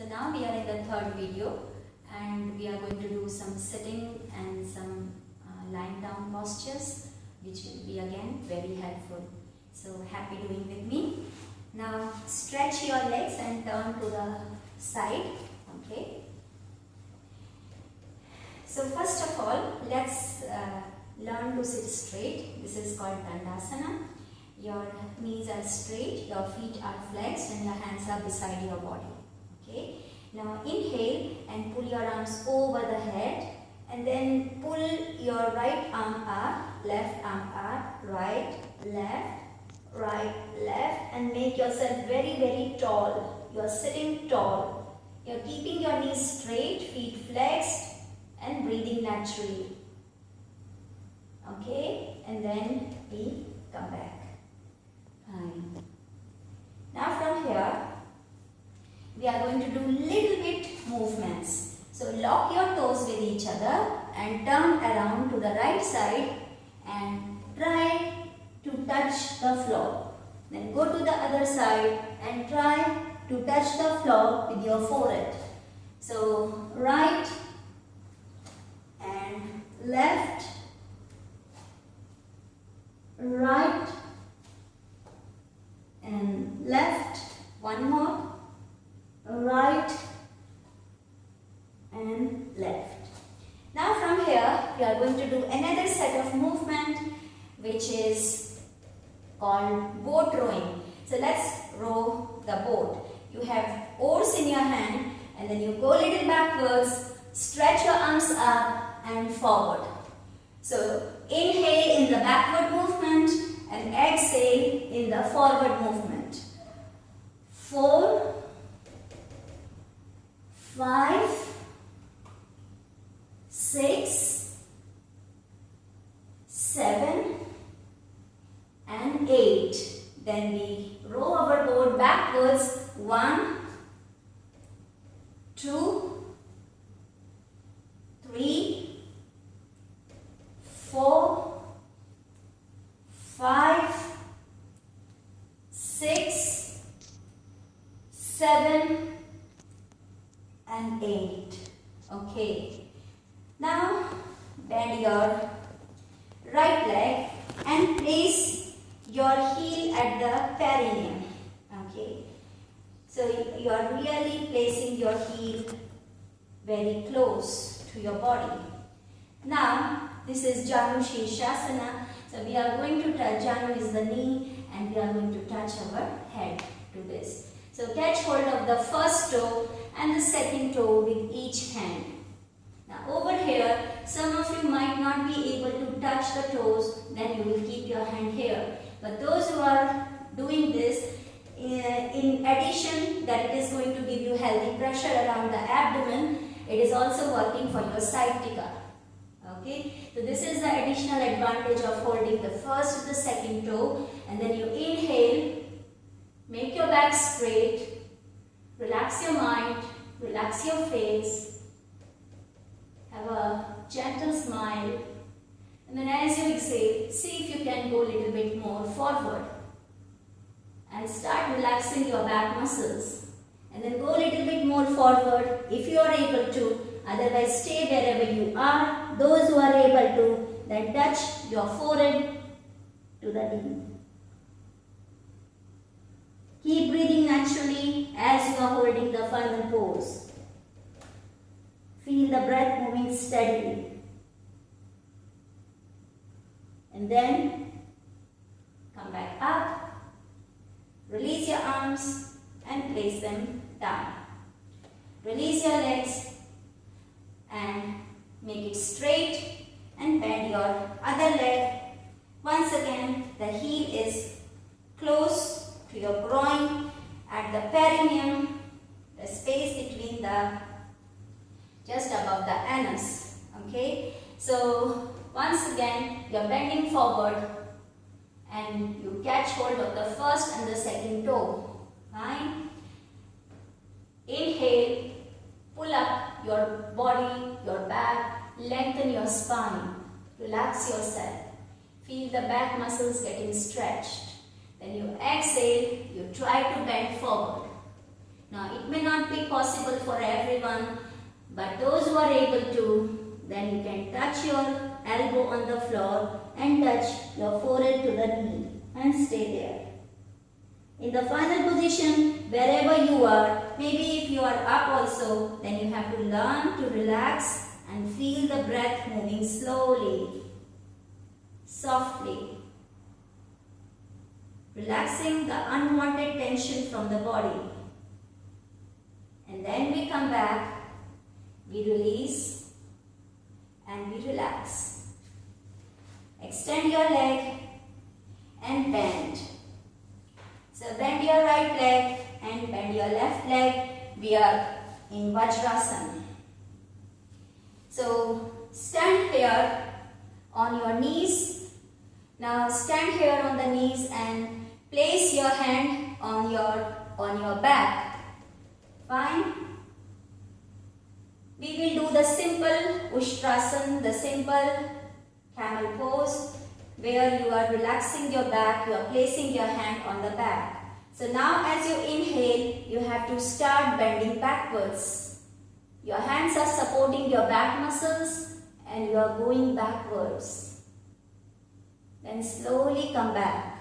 now we are in the third video and we are going to do some sitting and some lying down postures, which will be again very helpful. So happy doing with me. Now stretch your legs and turn to the side. Okay. So first of all, let's learn to sit straight. This is called Dandasana. Your knees are straight, your feet are flexed and your hands are beside your body. Okay. Now inhale and pull your arms over the head and then pull your right arm up, left arm up, right, left and make yourself very tall. You are sitting tall. You are keeping your knees straight, feet flexed and breathing naturally. Okay, and then we come back. Fine. Now from here, we are going to do little bit movements. So lock your toes with each other and turn around to the right side and try to touch the floor. Then go to the other side and try to touch the floor with your forehead. So right and left, right and left, one more, right and left. Now from here we are going to do another set of movement which is called boat rowing. So let's row the boat. You have oars in your hand and then you go a little backwards, stretch your arms up and forward. So inhale in the backward movement and exhale in the forward movement. 4, 5, 6, 7 and 8. Then we row our boat backwards. 1, 2, 3, 4, 5, 6, 7 and 8. Okay. Now bend your right leg and place your heel at the perineum. Okay. So you are really placing your heel very close to your body. Now this is Janu sirsasana. So we are going to touch, Janu is the knee and we are going to touch our head to this. So catch hold of the first toe and the second toe with each hand. Now over here, some of you might not be able to touch the toes, then you will keep your hand here. But those who are doing this, in addition that it is going to give you healthy pressure around the abdomen, it is also working for your sciatica. Okay, so this is the additional advantage of holding the first to the second toe and then you inhale, make your back straight, relax your mind, relax your face, have a gentle smile and then as you exhale, see if you can go a little bit more forward and start relaxing your back muscles and then go a little bit more forward if you are able to. Otherwise, stay wherever you are. Those who are able to, then touch your forehead to the knee. Keep breathing naturally as you are holding the final pose. Feel the breath moving steadily. And then come back up. Release your arms and place them down. Release your legs and make it straight and bend your other leg. Once again, the heel is close to your groin at the perineum, the space between the, just above the anus. Okay, so once again, you are bending forward and you catch hold of the first and the second toe. Fine. Inhale, pull up your body, your back, lengthen your spine, relax yourself. Feel the back muscles getting stretched. Then you exhale, you try to bend forward. Now it may not be be possible for everyone, but those who are able to, then you can touch your elbow on the floor and touch your forehead to the knee and stay there. In the final position, wherever you are, maybe if you are up also, then you have to learn to relax and feel the breath moving slowly, softly, relaxing the unwanted tension from the body. And then we come back, we release and we relax. Extend your leg and bend. So bend your right leg and bend your left leg. We are in Vajrasana. So stand here on your knees. Now stand here on the knees and place your hand on your back. Fine. We will do the simple Ustrasana, the simple camel pose, where you are relaxing your back, you are placing your hand on the back. So now as you inhale, you have to start bending backwards. Your hands are supporting your back muscles and you are going backwards. Then slowly come back.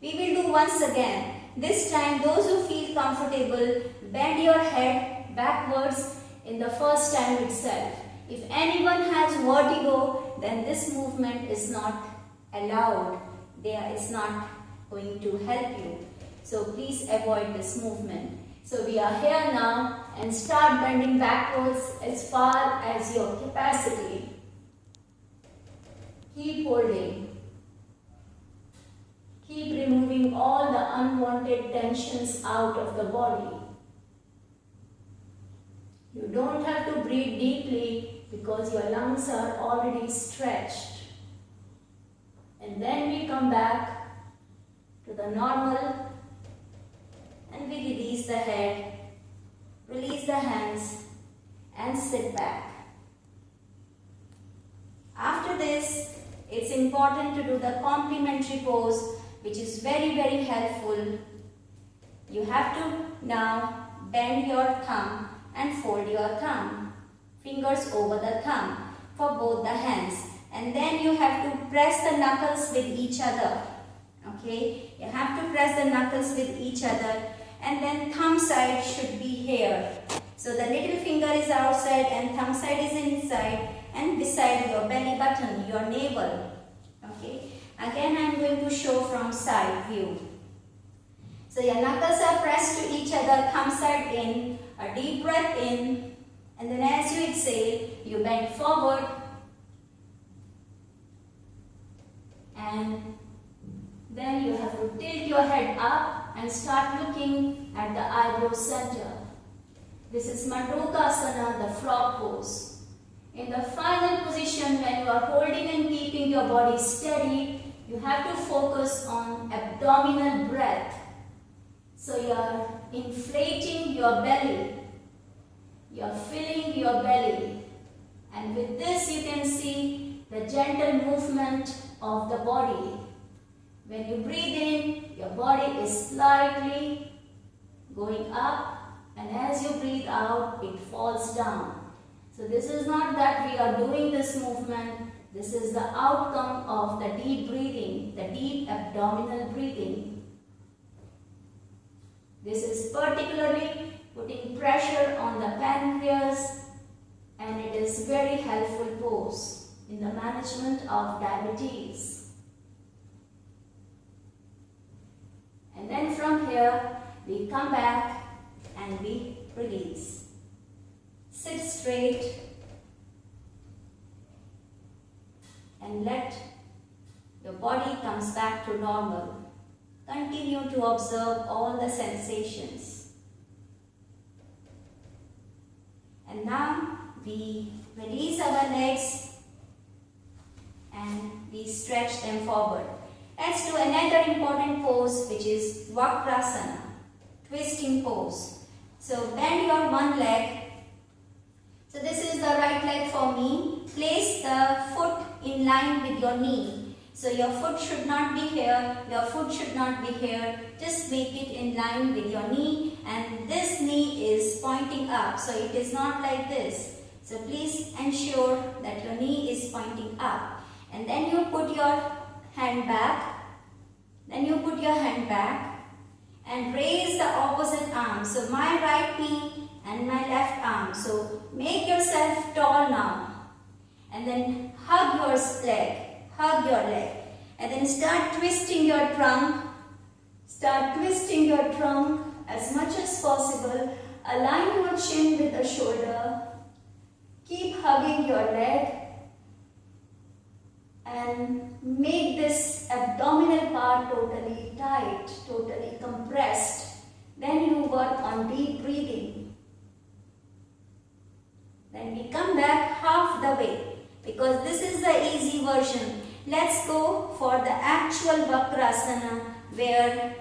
We will do once again. This time, those who feel comfortable, bend your head backwards in the first time itself. If anyone has vertigo, then this movement is not allowed. It's not going to help you. So please avoid this movement. So we are here now and start bending backwards as far as your capacity. Keep holding. Keep removing all the unwanted tensions out of the body. You don't have to breathe deeply because your lungs are already stretched. And then we come back to the normal and we release the head, release the hands and sit back. After this, it's important to do the complementary pose, which is very, very helpful. You have to now bend your thumb and fold your thumb, fingers over the thumb for both the hands. And then you have to press the knuckles with each other. Okay, you have to press the knuckles with each other, and then thumb side should be here. So the little finger is outside and thumb side is inside, and beside your belly button, your navel. Okay, again I am going to show from side view. So your knuckles are pressed to each other, thumb side in, a deep breath in, and then as you exhale, you bend forward and then you have to tilt your head up and start looking at the eyebrow center. This is Asana, the frog pose. In the final position, when you are holding and keeping your body steady, you have to focus on abdominal breath. So you are inflating your belly. You are filling your belly. And with this you can see the gentle movement of the body. When you breathe in, your body is slightly going up, and as you breathe out, it falls down. So this is not that we are doing this movement, this is the outcome of the deep breathing, the deep abdominal breathing. This is particularly putting pressure on the pancreas, and it is very helpful pose in the management of diabetes. And then from here, we come back and we release. Sit straight and let your body comes back to normal. Continue to observe all the sensations. And now we release our legs and we stretch them forward. Let's do another important pose, which is Vajrasana, twisting pose. So bend your one leg. So this is the right leg for me. Place the foot in line with your knee. So your foot should not be here, your foot should not be here. Just make it in line with your knee, and this knee is pointing pointing up. So it is not like this. So please ensure that your knee is pointing up. And then you put your hand back. Then you put your hand back and raise the opposite arm. So my right knee and my left arm. So make yourself tall now. And then hug your leg. Hug your leg. And then start twisting your trunk. Start twisting your trunk as much as possible. Align your chin with the shoulder. Keep hugging your leg. And make this abdominal part totally tight, totally compressed. Then you work on deep breathing. Then we come back half the way because this is the easy version. Let's go for the actual Vajrasana where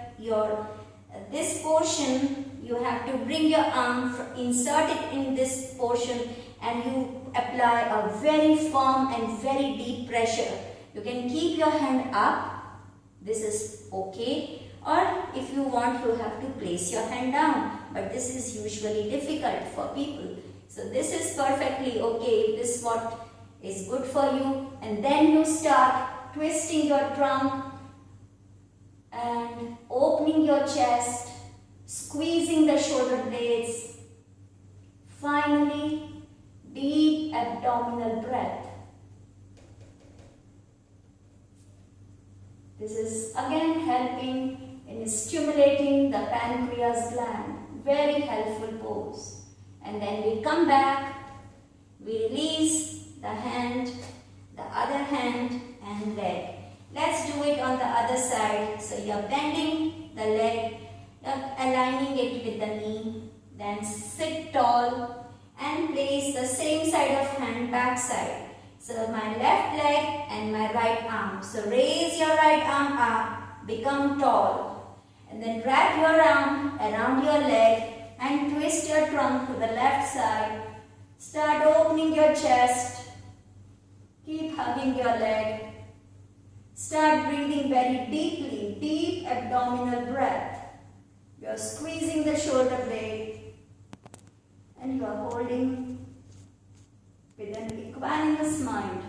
this portion you have to bring your arm, insert it in this portion and you apply a very firm and very deep pressure. You can keep your hand up. This is okay. Or if you want, you have to place your hand down. But this is usually difficult for people. So this is perfectly okay. This is what is good for you. And then you start twisting your trunk and opening your chest, squeezing the shoulder blades. Finally, deep abdominal breath. This is again helping in stimulating the pancreas gland. Very helpful pose. And then we come back, we release the hand, the other hand and leg. Let's do it on the other side. So you're bending the leg, you're aligning it with the knee. Then sit tall and place the same side of hand back side. So my left leg and my right arm. So raise your right arm up, become tall. And then wrap your arm around your leg and twist your trunk to the left side. Start opening your chest. Keep hugging your leg. Start breathing very deeply, deep abdominal breath. You are squeezing the shoulder blade and you are holding with an equanimous mind,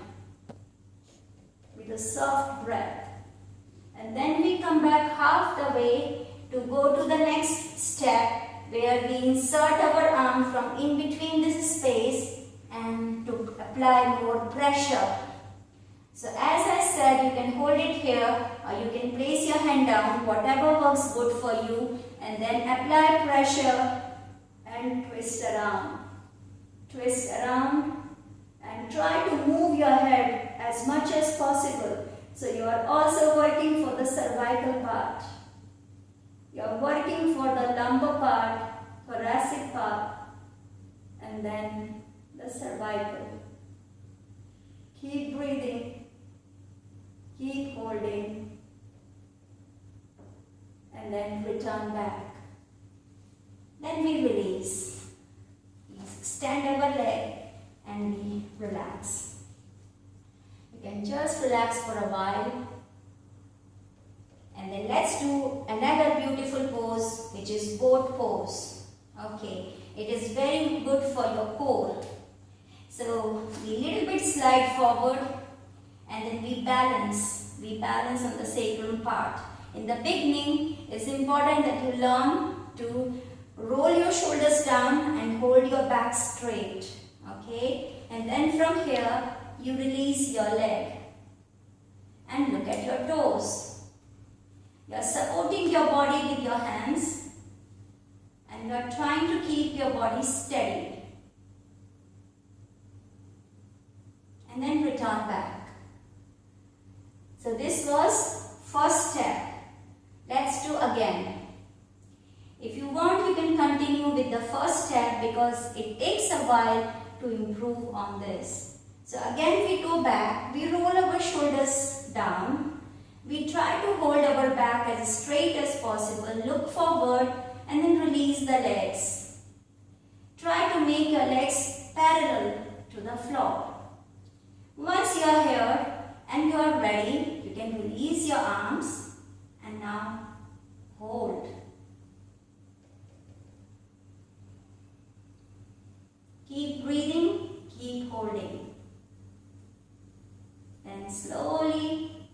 with a soft breath. And then we come back half the way to go to the next step where we insert our arm from in between this space and to apply more pressure. So as I said, you can hold it here or you can place your hand down, whatever works good for you, and then apply pressure and twist around. Twist around and try to move your head as much as possible. So you are also working for the cervical part. You are working for the lumbar part, thoracic part, and then the cervical. Keep breathing. Keep holding. And then return back. Then we release. We extend our leg and we relax. You can just relax for a while. And then let's do another beautiful pose, which is boat pose. Okay, it is very good for your core. So we little bit slide forward and then we balance. We balance on the sacrum part. In the beginning, it's important that you learn to roll your shoulders down and hold your back straight. Okay, and then from here, you release your leg and look at your toes. You are supporting your body with your hands and you are trying to keep your body steady. And then return back. So this was first step. Let's do again. If you want, you can continue with the first step because it takes a while to improve on this. So again we go back, we roll our shoulders down, we try to hold our back as straight as possible, look forward and then release the legs. Try to make your legs parallel to the floor. Once you are here and you are ready, you can release your arms and now hold. holding. Then slowly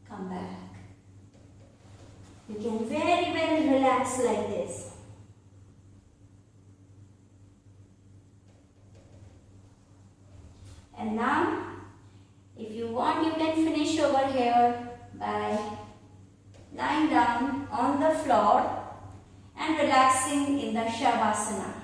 come back. You can very well relax like this. And now, if you want, you can finish over here by lying down on the floor and relaxing in the Shavasana.